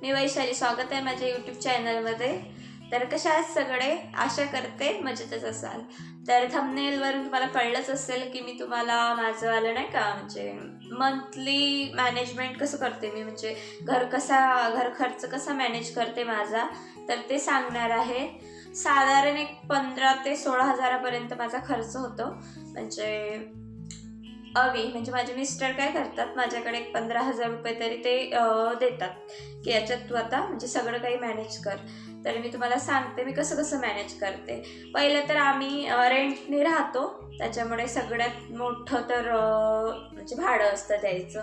मी वैशाली, स्वागत आहे माझ्या यूट्यूब चॅनलमध्ये. तर कशा आहात सगळे? आशा करते मजेतच असाल. तर थंबनेलवरून तुम्हाला कळलंच असेल की मी तुम्हाला माझं आलं नाही का, म्हणजे मंथली मॅनेजमेंट कसं करते मी, म्हणजे घर खर्च कसा मॅनेज करते माझा, तर ते सांगणार आहे. साधारण एक 15 ते 16 हजारापर्यंत माझा खर्च होतो. म्हणजे माझे मिस्टर काय करतात, माझ्याकडे एक 15,000 रुपये तरी ते देतात की याच्यात तू आता म्हणजे सगळं काही मॅनेज कर. तर मी तुम्हाला सांगते मी कसं कसं मॅनेज करते. पहिलं तर आम्ही रेंटने राहतो, त्याच्यामुळे सगळ्यात मोठं तर म्हणजे भाडं असतं द्यायचं.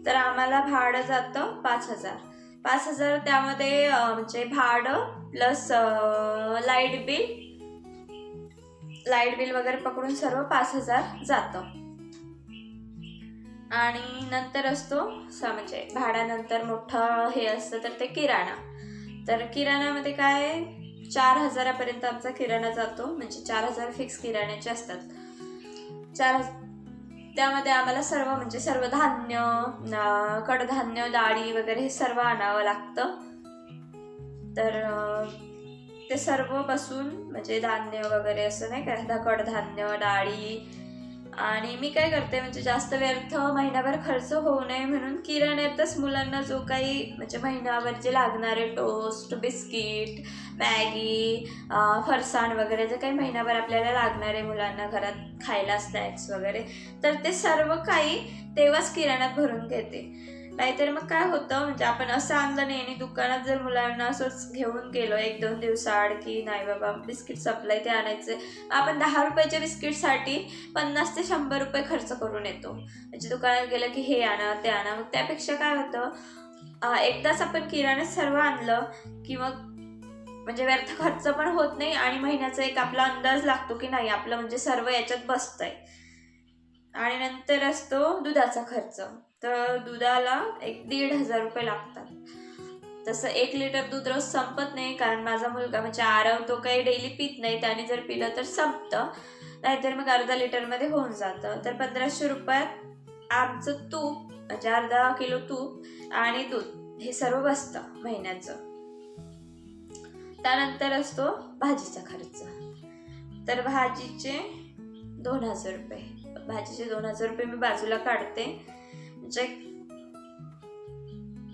तर आम्हाला भाडं जातं 5,000. 5,000 त्यामध्ये म्हणजे भाडं प्लस लाईट बिल वगैरे पकडून सर्व 5,000 जातं. आणि नंतर असतो म्हणजे भाड्यानंतर मोठं हे असतं तर ते किराणा. तर किराणामध्ये काय 4,000पर्यंत आमचा किराणा जातो, म्हणजे 4,000 फिक्स किराण्याचे असतात. त्यामध्ये आम्हाला सर्व धान्य, कडधान्य, डाळी वगैरे हे सर्व आणावं लागतं. तर ते सर्व बसून म्हणजे धान्य वगैरे असं नाही का, कडधान्य, डाळी. आणि मी काय करते, म्हणजे जास्त व्यर्थ महिनाभर खर्च होऊ नये म्हणून किराण्यातच मुलांना जो काही म्हणजे महिनाभर जे लागणारे टोस्ट, बिस्किट, मॅगी, फरसाण वगैरे जे काही महिनाभर आपल्याला लागणारे मुलांना घरात खायला स्नॅक्स वगैरे, तर ते सर्व काही तेव्हाच किराण्यात भरून घेते. नाहीतर मग काय होतं, म्हणजे आपण असं आणलं नाही आणि दुकानात जर मुलांना असंच घेऊन गेलो 1-2 दिवसाआड की नाही बाबा बिस्किट संपलंय ते आणायचे, आपण 10 रुपयाच्या बिस्किटसाठी 50 ते 100 रुपये खर्च करून येतो. म्हणजे दुकानात गेलं की हे आणा ते आणा. मग त्यापेक्षा काय होतं, एकदाच आपण किराण्यात सर्व आणलं की मग म्हणजे व्यर्थ खर्च पण होत नाही आणि महिन्याचा एक आपला अंदाज लागतो की नाही आपलं म्हणजे सर्व याच्यात बसतंय. आणि नंतर असतो दुधाचा खर्च. तर दुधाला एक 1,500 रुपये लागतात. तसं 1 लिटर दूध रोज संपत नाही, कारण माझा मुलगा म्हणजे आरव तो काही डेली पित नाही, त्याने जर पिलं तर संपतं, नाहीतर मग अर्धा लिटरमध्ये होऊन जातं. तर 1,500 रुपयात आमचं तूप म्हणजे अर्धा किलो तूप आणि दूध हे सर्व बसतं महिन्याचं. त्यानंतर असतो भाजीचा खर्च. तर भाजीचे 2,000 रुपये. भाजीचे 2,000 रुपये मी बाजूला काढते. म्हणजे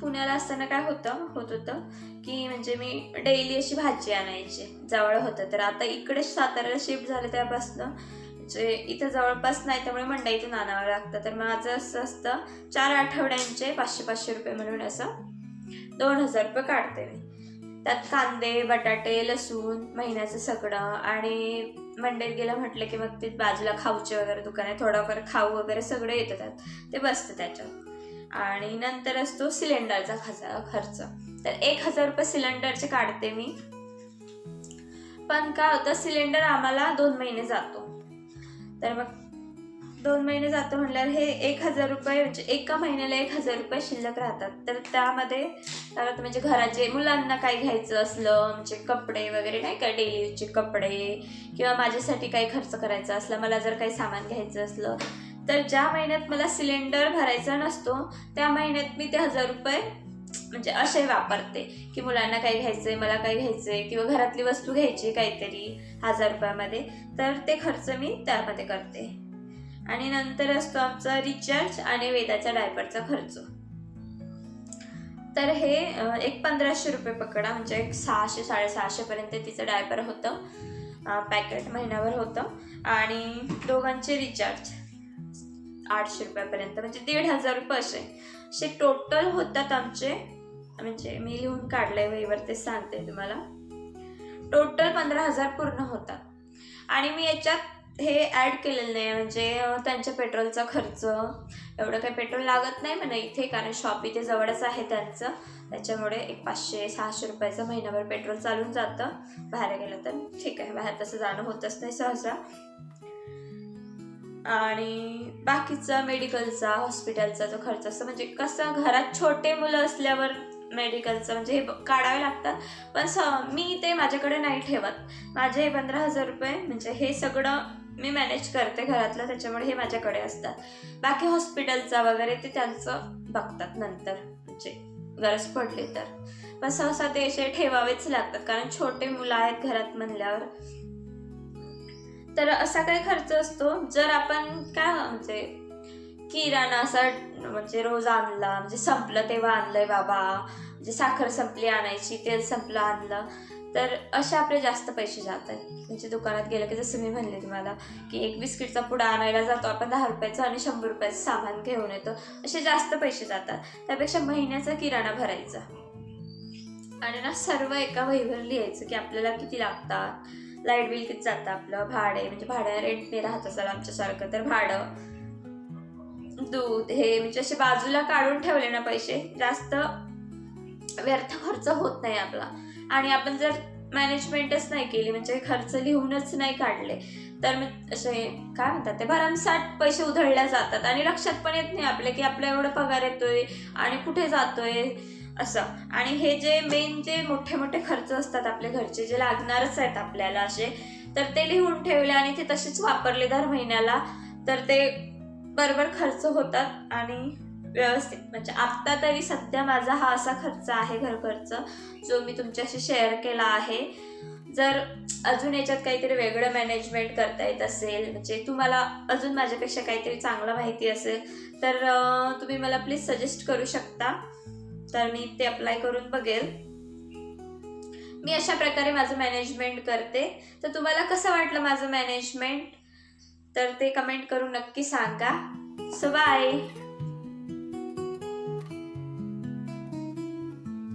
पुण्याला असताना काय होत होतं की म्हणजे मी डेली अशी भाजी आणायची, जवळ होतं. तर आता इकडे साताऱ्याला शिफ्ट झालं त्यापासनं म्हणजे इथं जवळपास नाही, त्यामुळे मंडईतून आणावं लागतं. तर माझं असं असतं 4 आठवड्यांचे 500-500 रुपये म्हणून असं 2,000 रुपये काढते मी. त्यात कांदे, बटाटे, लसूण, महिन्याचं सगळं. आणि मंडईत गेलं म्हटलं की मग ते बाजूला खाऊचे वगैरे दुकान आहे, थोडाफार खाऊ वगैरे सगळं येतं त्यात, ते बसतं त्याच्यात. आणि नंतर असतो सिलेंडरचा खर्च. तर 1,000 रुपये सिलेंडरचे काढते मी. पण काय होतं, सिलेंडर आम्हाला 2 महिने जातो. तर मग 2 महिने जातो म्हटल्यावर हे 1,000 रुपये म्हणजे एका महिन्याला 1,000 रुपये शिल्लक राहतात. तर त्यामध्ये म्हणजे घरात जे मुलांना काही घ्यायचं असलं, म्हणजे कपडे वगैरे नाही का, डेली यूजचे कपडे, किंवा माझ्यासाठी काही खर्च करायचा असला, मला जर काही सामान घ्यायचं असलं, तर ज्या महिन्यात मला सिलेंडर भरायचा नसतो त्या महिन्यात मी ते 1,000 रुपये म्हणजे असे वापरते की मुलांना काही घ्यायचंय, मला काही घ्यायचंय, किंवा घरातली वस्तू घ्यायची काहीतरी 1,000 रुपयामध्ये, तर ते खर्च मी त्यामध्ये करते. आणि नंतर असतो आमचा रिचार्ज आणि वेदाच्या डायपरचा खर्च. तर हे एक 1,500 रुपये पकडा, म्हणजे एक 600-650 पर्यंत तिचं डायपर होतं, पॅकेट महिन्याभर होतं. आणि दोघांचे रिचार्ज 800 रुपयापर्यंत, म्हणजे 1,500 रुपये असे टोटल होतात आमचे. म्हणजे मी लिहून काढलंय वहीवर, ते सांगते तुम्हाला. टोटल 15,000 पूर्ण होतात. आणि मी याच्यात हे ॲड केलेलं नाही, म्हणजे त्यांच्या पेट्रोलचा खर्च. एवढं काही पेट्रोल लागत नाही म्हणा इथे, कारण शॉप इथे जवळच आहे त्यांचं, त्याच्यामुळे एक 500-600 रुपयाचं महिनाभर पेट्रोल चालून जातं. बाहेर गेलं तर ठीक आहे, बाहेर तसं जाणं होतच नाही सहसा. आणि बाकीचा मेडिकलचा, हॉस्पिटलचा जो खर्च असतो, म्हणजे कसं घरात छोटे मुलं असल्यावर मेडिकलचं म्हणजे हे काढावे लागतात. पण मी ते माझ्याकडे नाही ठेवत. माझे 15,000 रुपये म्हणजे हे सगळं मी मॅनेज करते घरातलं, त्याच्यामुळे हे माझ्याकडे असतात. बाकी हॉस्पिटलचा वगैरे ते त्यांचं बघतात नंतर, म्हणजे गरज पडली तर. पण सहसा ते असे ठेवावेच लागतात, कारण छोटे मुलं आहेत घरात म्हणल्यावर. तर असा काही खर्च असतो. जर आपण काय म्हणजे किराणा असा म्हणजे रोज आणला, म्हणजे संपलं तेव्हा आणलंय बाबा, म्हणजे साखर संपली आणायची, तेल संपलं आणलं, तर असे आपले जास्त पैसे जातात. म्हणजे दुकानात गेलं की जसं मी म्हणले तुम्हाला की एक बिस्किटचा पुडा आणायला जातो आपण 10 रुपयाचा आणि 100 रुपयाचं सामान घेऊन येतो, असे जास्त पैसे जातात. त्यापेक्षा महिन्याचा किराणा भरायचा आणि ना सर्व एका वहीवर लिहायचं की आपल्याला किती लागतात, लाईट बिल किती जातं, आपलं भाडे म्हणजे भाड्या रेंटने राहत असाल आमच्यासारखं तर भाडं, दूध, हे म्हणजे असे बाजूला काढून ठेवले ना पैसे, जास्त व्यर्थ खर्च होत नाही आपला. आणि आपण जर मॅनेजमेंटच नाही केली, म्हणजे खर्च लिहूनच नाही काढले, तर मग असे काय म्हणतात ते भरमसाठ पैसे उधळल्या जातात आणि लक्षात पण येत नाही आपले की आपला एवढा पगार येतोय आणि कुठे जातोय असं. आणि हे जे मेन जे मोठे मोठे खर्च असतात आपले घरचे, जे लागणारच आहेत आपल्याला असे, तर ते लिहून ठेवले आणि ते तसेच वापरले दर महिन्याला, तर ते बरोबर खर्च होतात आणि व्यवस्थित. म्हणजे आत्ता तरी सध्या माझा हा असा खर्च आहे घर खर्च, जो मी तुमच्याशी शेअर केला आहे. जर अजून याच्यात काहीतरी वेगळं मॅनेजमेंट करता येत असेल, म्हणजे तुम्हाला अजून माझ्यापेक्षा काहीतरी चांगलं माहिती असेल, तर तुम्ही मला प्लीज सजेस्ट करू शकता, तर मी ते अप्लाय करून बघेल. मी अशा प्रकारे माझं मॅनेजमेंट करते. तर तुम्हाला कसं वाटलं माझं मॅनेजमेंट, तर ते कमेंट करून नक्की सांगा. So bye.